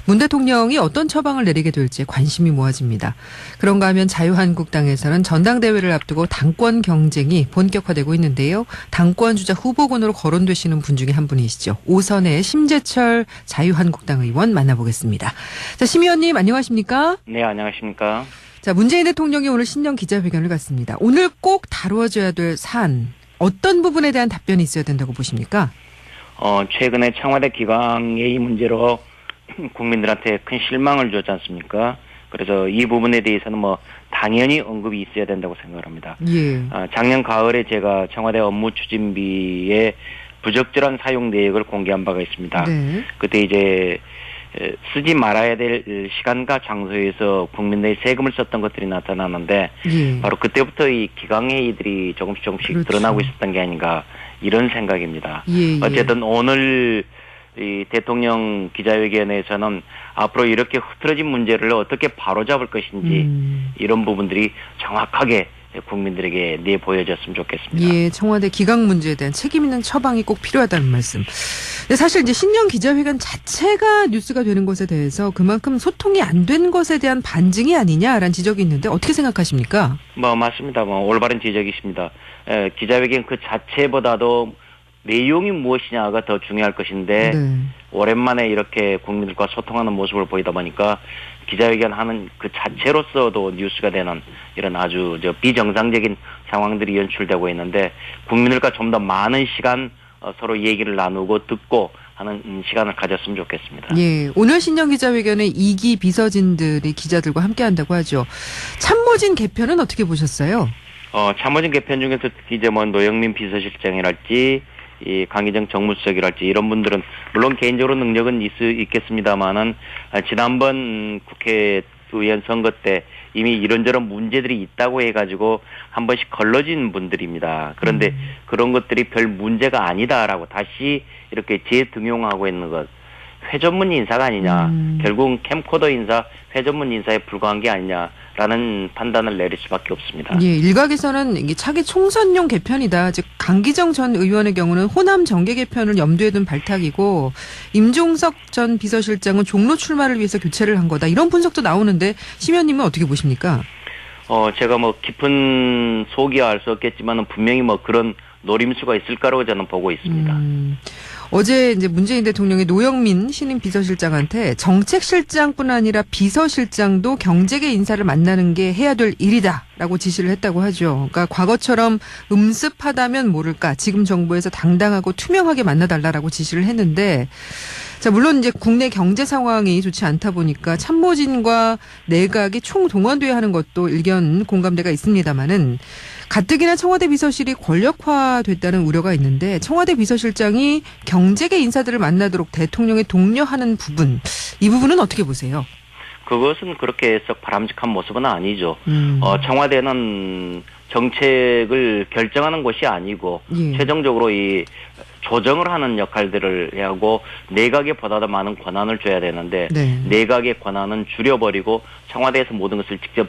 문 대통령이 어떤 처방을 내리게 될지 관심이 모아집니다. 그런가 하면 자유한국당에서는 전당대회를 앞두고 당권 경쟁이 본격화되고 있는데요. 당권 주자 후보군으로 거론되시는 분 중에 한 분이시죠. 오선의 심재철 자유한국당 의원 만나보겠습니다. 자, 심 의원님 안녕하십니까? 네, 안녕하십니까? 자, 문재인 대통령이 오늘 신년 기자회견을 갖습니다. 오늘 꼭 다루어져야 될 사안, 어떤 부분에 대한 답변이 있어야 된다고 보십니까? 최근에 청와대 기강회의 문제로 국민들한테 큰 실망을 줬지 않습니까? 그래서 이 부분에 대해서는 당연히 언급이 있어야 된다고 생각을 합니다. 예. 작년 가을에 제가 청와대 업무 추진비의 부적절한 사용 내역을 공개한 바가 있습니다. 네. 그때 이제 쓰지 말아야 될 시간과 장소에서 국민들의 세금을 썼던 것들이 나타나는데 예. 바로 그때부터 이 기강회의들이 조금씩 그렇죠. 드러나고 있었던 게 아닌가 이런 생각입니다. 예. 어쨌든 오늘 이 대통령 기자회견에서는 앞으로 이렇게 흐트러진 문제를 어떻게 바로잡을 것인지 이런 부분들이 정확하게 국민들에게 내보여졌으면 좋겠습니다. 예, 청와대 기강 문제에 대한 책임 있는 처방이 꼭 필요하다는 말씀. 근데 사실 이제 신년 기자회견 자체가 뉴스가 되는 것에 대해서 그만큼 소통이 안 된 것에 대한 반증이 아니냐라는 지적이 있는데 어떻게 생각하십니까? 맞습니다. 올바른 지적이십니다. 기자회견 그 자체보다도 내용이 무엇이냐가 더 중요할 것인데 네. 오랜만에 이렇게 국민들과 소통하는 모습을 보이다 보니까 기자회견 하는 그 자체로서도 뉴스가 되는 이런 아주 비정상적인 상황들이 연출되고 있는데 국민들과 좀 더 많은 시간 서로 얘기를 나누고 듣고 하는 시간을 가졌으면 좋겠습니다. 예, 오늘 신년 기자회견에 2기 비서진들이 기자들과 함께 한다고 하죠. 참모진 개편은 어떻게 보셨어요? 참모진 개편 중에서 특히 이제 노영민 비서실장이랄지 이 강기정 정무수석이랄지 이런 분들은 물론 개인적으로 능력은 있겠습니다만은 지난번 국회의원 선거 때 이미 이런저런 문제들이 있다고 해가지고 한 번씩 걸러진 분들입니다. 그런데 그런 것들이 별 문제가 아니다라고 다시 이렇게 재등용하고 있는 것. 회전문 인사가 아니냐. 결국은 캠코더 인사, 회전문 인사에 불과한 게 아니냐라는 판단을 내릴 수밖에 없습니다. 예, 일각에서는 이게 차기 총선용 개편이다. 즉 강기정 전 의원의 경우는 호남 정계 개편을 염두에 둔 발탁이고 임종석 전 비서실장은 종로 출마를 위해서 교체를 한 거다. 이런 분석도 나오는데 심 의원님은 어떻게 보십니까? 제가 깊은 속이야 알 수 없겠지만은 분명히 그런 노림수가 있을 거라고 저는 보고 있습니다. 어제 이제 문재인 대통령이 노영민 신임 비서실장한테 정책실장뿐 아니라 비서실장도 경제계 인사를 만나는 게 해야 될 일이다라고 지시를 했다고 하죠. 그러니까 과거처럼 음습하다면 모를까 지금 정부에서 당당하고 투명하게 만나달라라고 지시를 했는데 자, 물론 이제 국내 경제 상황이 좋지 않다 보니까 참모진과 내각이 총동원돼야 하는 것도 일견 공감대가 있습니다만은 가뜩이나 청와대 비서실이 권력화됐다는 우려가 있는데 청와대 비서실장이 경제계 인사들을 만나도록 대통령에 독려하는 부분, 이 부분은 어떻게 보세요? 그것은 그렇게 썩 바람직한 모습은 아니죠. 청와대는 정책을 결정하는 곳이 아니고 예. 최종적으로 이 조정을 하는 역할들을 해야 하고 내각에 보다 더 많은 권한을 줘야 되는데 네. 내각의 권한은 줄여버리고 청와대에서 모든 것을 직접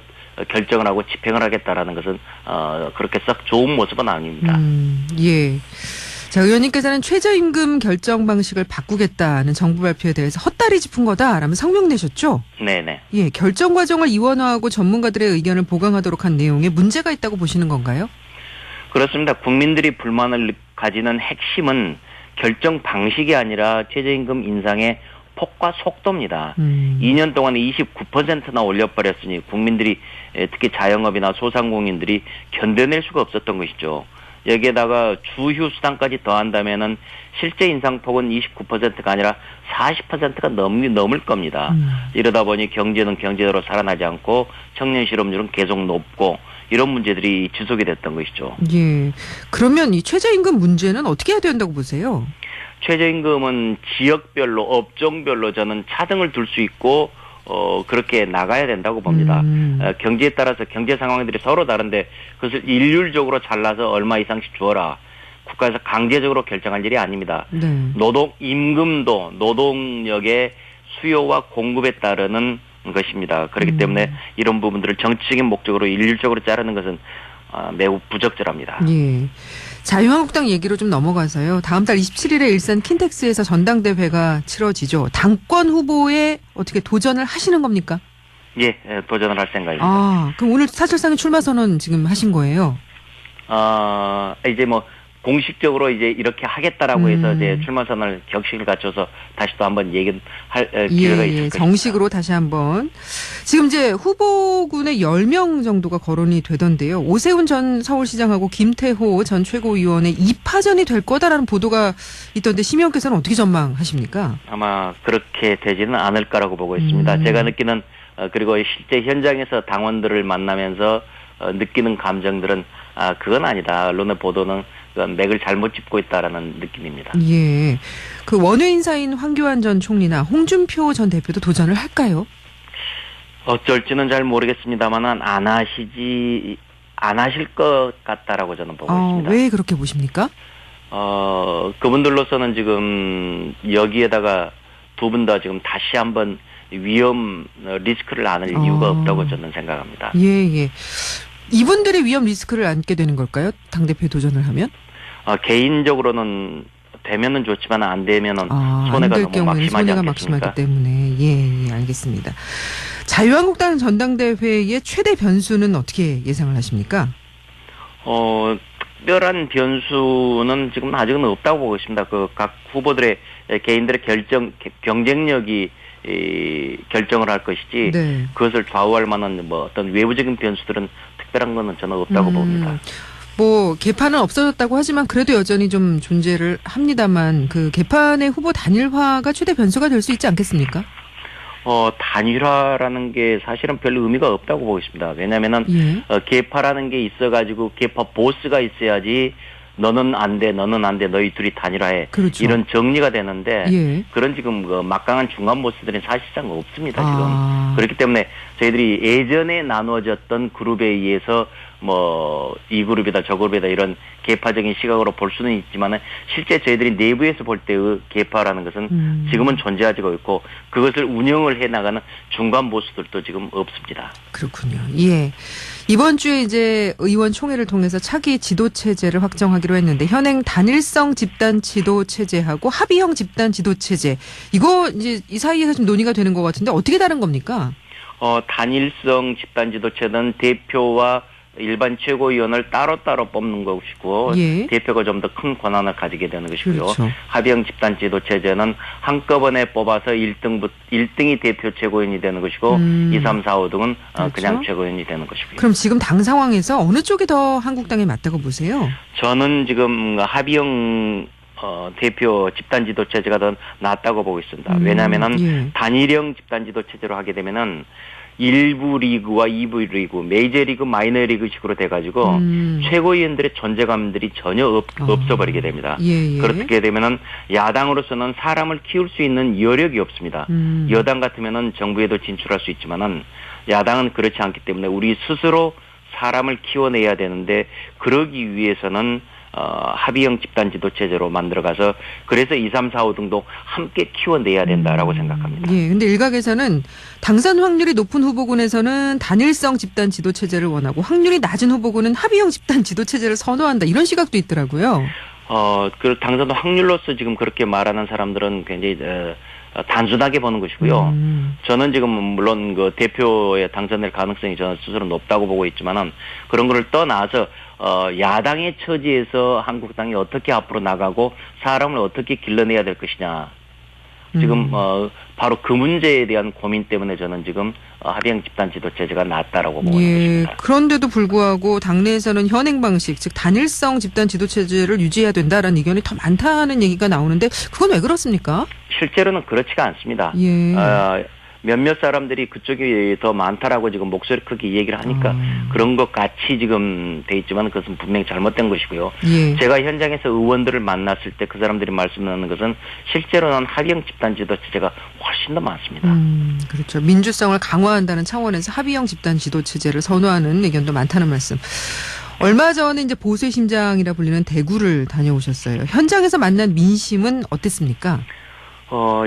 결정을 하고 집행을 하겠다라는 것은 그렇게 썩 좋은 모습은 아닙니다. 예. 자, 의원님께서는 최저임금 결정 방식을 바꾸겠다는 정부 발표에 대해서 헛다리 짚은 거다라면 성명 내셨죠? 네네. 예, 결정 과정을 이원화하고 전문가들의 의견을 보강하도록 한 내용에 문제가 있다고 보시는 건가요? 그렇습니다. 국민들이 불만을 가지는 핵심은 결정 방식이 아니라 최저임금 인상의 폭과 속도입니다. 2년 동안에 29%나 올려버렸으니 국민들이 특히 자영업이나 소상공인들이 견뎌낼 수가 없었던 것이죠. 여기에다가 주휴 수당까지 더한다면은 실제 인상폭은 29%가 아니라 40%가 넘을 겁니다. 이러다 보니 경제는 경제대로 살아나지 않고 청년 실업률은 계속 높고 이런 문제들이 지속이 됐던 것이죠. 예. 그러면 이 최저임금 문제는 어떻게 해야 된다고 보세요? 최저임금은 지역별로 업종별로 저는 차등을 둘 수 있고 그렇게 나가야 된다고 봅니다. 경제에 따라서 경제 상황들이 서로 다른데 그것을 일률적으로 잘라서 얼마 이상씩 주어라. 국가에서 강제적으로 결정할 일이 아닙니다. 네. 임금도 노동력의 수요와 공급에 따르는 것입니다. 그렇기 때문에 이런 부분들을 정치적인 목적으로 일률적으로 자르는 것은 매우 부적절합니다. 예. 자유한국당 얘기로 좀 넘어가서요. 다음 달 27일에 일산 킨텍스에서 전당대회가 치러지죠. 당권 후보에 어떻게 도전을 하시는 겁니까? 예, 도전을 할 생각입니다. 아, 그럼 오늘 사실상의 출마 선언 지금 하신 거예요? 이제 뭐 공식적으로 이제 이렇게 하겠다라고 해서 이제 출마 선언을 격식을 갖춰서 다시 또 한번 얘기할 기회가 있을 것입니다. 정식으로 다시 한번. 지금 이제 후보군에 10명 정도가 거론이 되던데요. 오세훈 전 서울시장하고 김태호 전 최고위원의 2파전이 될 거다라는 보도가 있던데 심의원께서는 어떻게 전망하십니까? 아마 그렇게 되지는 않을 거라고 보고 있습니다. 제가 느끼는 그리고 실제 현장에서 당원들을 만나면서 느끼는 감정들은 그건 아니다. 언론의 보도는 맥을 잘못 짚고 있다라는 느낌입니다. 예. 그 원외 인사인 황교안 전 총리나 홍준표 전 대표도 도전을 할까요? 어쩔지는 잘 모르겠습니다만은 안 하실 것 같다라고 저는 보고 있습니다. 왜 그렇게 보십니까? 그분들로서는 지금 여기에다가 두 분 다 지금 다시 한번 위험 리스크를 안을 이유가 없다고 저는 생각합니다. 예. 이분들이 위험 리스크를 안게 되는 걸까요? 당대표 도전을 하면? 개인적으로는 되면은 좋지만 안 되면은 손해가 너무 막심하지 손해가 않겠습니까? 막심하기 때문에 예, 알겠습니다. 자유한국당 전당대회의 최대 변수는 어떻게 예상을 하십니까? 특별한 변수는 지금 아직은 없다고 보고 있습니다. 그 각 후보들의 개인들의 경쟁력이 결정을 할 것이지 네. 그것을 좌우할 만한 뭐 어떤 외부적인 변수들은 특별한 거는 저는 없다고 봅니다. 뭐 개판은 없어졌다고 하지만 그래도 여전히 좀 존재를 합니다만 그 개판의 후보 단일화가 최대 변수가 될 수 있지 않겠습니까? 단일화라는 게 사실은 별 의미가 없다고 보고 있습니다. 왜냐면은 개파라는 게 있어가지고 개파 보스가 있어야지 너는 안 돼, 너희 둘이 단일화해. 그렇죠. 이런 정리가 되는데 그런 지금 그 막강한 중간 보스들은 사실상 없습니다. 지금. 그렇기 때문에 저희들이 예전에 나누어졌던 그룹에 의해서 뭐 이 그룹이다 저 그룹이다 이런 개파적인 시각으로 볼 수는 있지만은 실제 저희들이 내부에서 볼 때의 개파라는 것은 지금은 존재하지가 있고 그것을 운영을 해 나가는 중간 보수들도 지금 없습니다. 그렇군요. 예. 이번 주에 이제 의원총회를 통해서 차기 지도 체제를 확정하기로 했는데 현행 단일성 집단 지도 체제하고 합의형 집단 지도 체제 이거 이제 이 사이에서 좀 논의가 되는 것 같은데 어떻게 다른 겁니까? 단일성 집단 지도 체제는 대표와 일반 최고위원을 따로따로 뽑는 것이고 대표가 좀 더 큰 권한을 가지게 되는 것이고요. 그렇죠. 합의형 집단 지도 체제는 한꺼번에 뽑아서 1등이 대표 최고위원이 되는 것이고 2, 3, 4, 5등은 그렇죠. 그냥 최고위원이 되는 것이고요. 그럼 지금 당 상황에서 어느 쪽이 더 한국당에 맞다고 보세요? 저는 지금 합의형 대표 집단 지도 체제가 더 낫다고 보고 있습니다. 왜냐하면은 단일형 집단 지도 체제로 하게 되면은 1부 리그와 2부 리그, 메이저리그, 마이너리그식으로 돼가지고 최고위원들의 존재감들이 전혀 없어버리게 됩니다. 그렇게 되면은 야당으로서는 사람을 키울 수 있는 여력이 없습니다. 여당 같으면은 정부에도 진출할 수 있지만은 야당은 그렇지 않기 때문에 우리 스스로 사람을 키워내야 되는데 그러기 위해서는 합의형 집단 지도 체제로 만들어가서 그래서 2, 3, 4, 5 등도 함께 키워내야 된다라고 생각합니다. 예. 근데 일각에서는 당선 확률이 높은 후보군에서는 단일성 집단 지도 체제를 원하고 확률이 낮은 후보군은 합의형 집단 지도 체제를 선호한다. 이런 시각도 있더라고요. 그 당선 확률로서 지금 그렇게 말하는 사람들은 굉장히 단순하게 보는 것이고요. 저는 지금 물론 그 대표에 당선될 가능성이 저는 스스로 높다고 보고 있지만은 그런 거를 떠나서 야당의 처지에서 한국당이 어떻게 앞으로 나가고 사람을 어떻게 길러내야 될 것이냐. 지금 바로 그 문제에 대한 고민 때문에 저는 지금 합의형 집단 지도 체제가 낫다라고 보고 있는 것입니다. 그런데도 불구하고 당내에서는 현행 방식, 즉 단일성 집단 지도 체제를 유지해야 된다라는 의견이 더 많다는 얘기가 나오는데 그건 왜 그렇습니까? 실제로는 그렇지가 않습니다. 몇몇 사람들이 그쪽이 더 많다라고 지금 목소리 크게 얘기를 하니까 그런 것 같이 지금 돼 있지만 그것은 분명히 잘못된 것이고요. 제가 현장에서 의원들을 만났을 때 그 사람들이 말씀하는 것은 실제로는 합의형 집단 지도 체제가 훨씬 더 많습니다. 그렇죠. 민주성을 강화한다는 차원에서 합의형 집단 지도 체제를 선호하는 의견도 많다는 말씀. 얼마 전에 이제 보수의 심장이라 불리는 대구를 다녀오셨어요. 현장에서 만난 민심은 어땠습니까?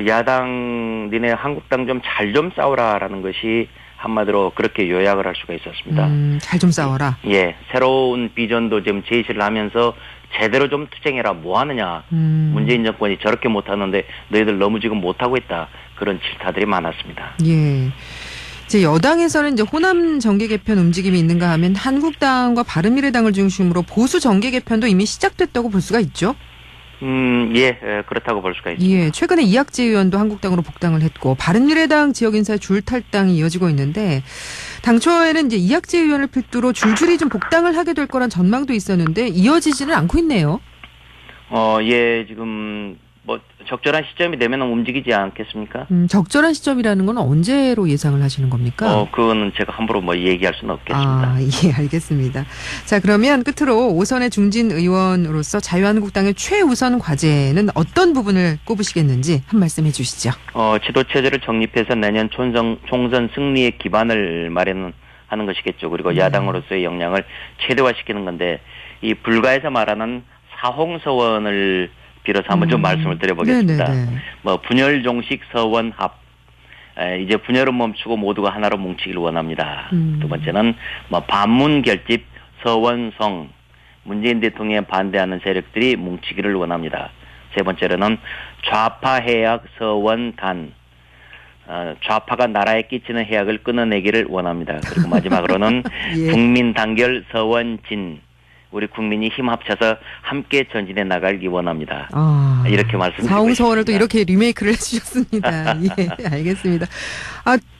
야당, 니네 한국당 좀 잘 좀 싸우라라는 것이 한마디로 그렇게 요약을 할 수가 있었습니다. 잘 좀 싸워라. 예, 새로운 비전도 지금 제시를 하면서 제대로 좀 투쟁해라. 뭐 하느냐. 문재인 정권이 저렇게 못하는데 너희들 너무 지금 못하고 있다. 그런 질타들이 많았습니다. 예. 이제 여당에서는 이제 호남 정계 개편 움직임이 있는가 하면 한국당과 바른미래당을 중심으로 보수 정계 개편도 이미 시작됐다고 볼 수가 있죠. 예, 그렇다고 볼 수가 있습니다. 예, 최근에 이학재 의원도 한국당으로 복당을 했고 바른미래당 지역 인사의 줄탈당이 이어지고 있는데 당초에는 이제 이학재 의원을 필두로 줄줄이 좀 복당을 하게 될 거란 전망도 있었는데 이어지지는 않고 있네요. 예, 지금 뭐 적절한 시점이 되면 움직이지 않겠습니까? 적절한 시점이라는 건 언제로 예상을 하시는 겁니까? 그거는 제가 함부로 뭐 얘기할 수는 없겠습니다. 아, 예, 알겠습니다. 자, 그러면 끝으로 오선의 중진 의원으로서 자유한국당의 최우선 과제는 어떤 부분을 꼽으시겠는지 한 말씀 해주시죠. 지도체제를 정립해서 내년 총선 승리의 기반을 마련하는 것이겠죠. 그리고 야당으로서의 역량을 최대화시키는 건데 이 불가에서 말하는 사홍서원을 빌어서 한번 좀 말씀을 드려보겠습니다. 네네네. 뭐 분열 종식 서원 합. 이제 분열은 멈추고 모두가 하나로 뭉치기를 원합니다. 두 번째는 뭐 반문 결집 서원성. 문재인 대통령에 반대하는 세력들이 뭉치기를 원합니다. 세 번째로는 좌파 해약 서원단. 좌파가 나라에 끼치는 해악을 끊어내기를 원합니다. 그리고 마지막으로는 예. 국민 단결 서원진. 우리 국민이 힘 합쳐서 함께 전진해 나가기 원합니다. 이렇게 말씀드리고 사홍서원을 또 이렇게 리메이크를 해주셨습니다. 예, 알겠습니다.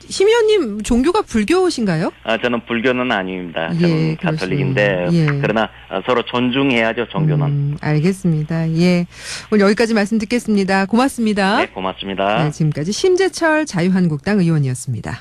심 의원님 종교가 불교신가요? 저는 불교는 아닙니다. 예, 저는 가톨릭인데 예. 그러나 서로 존중해야죠. 종교는. 알겠습니다. 예, 오늘 여기까지 말씀 듣겠습니다. 고맙습니다. 네, 고맙습니다. 네, 지금까지 심재철 자유한국당 의원이었습니다.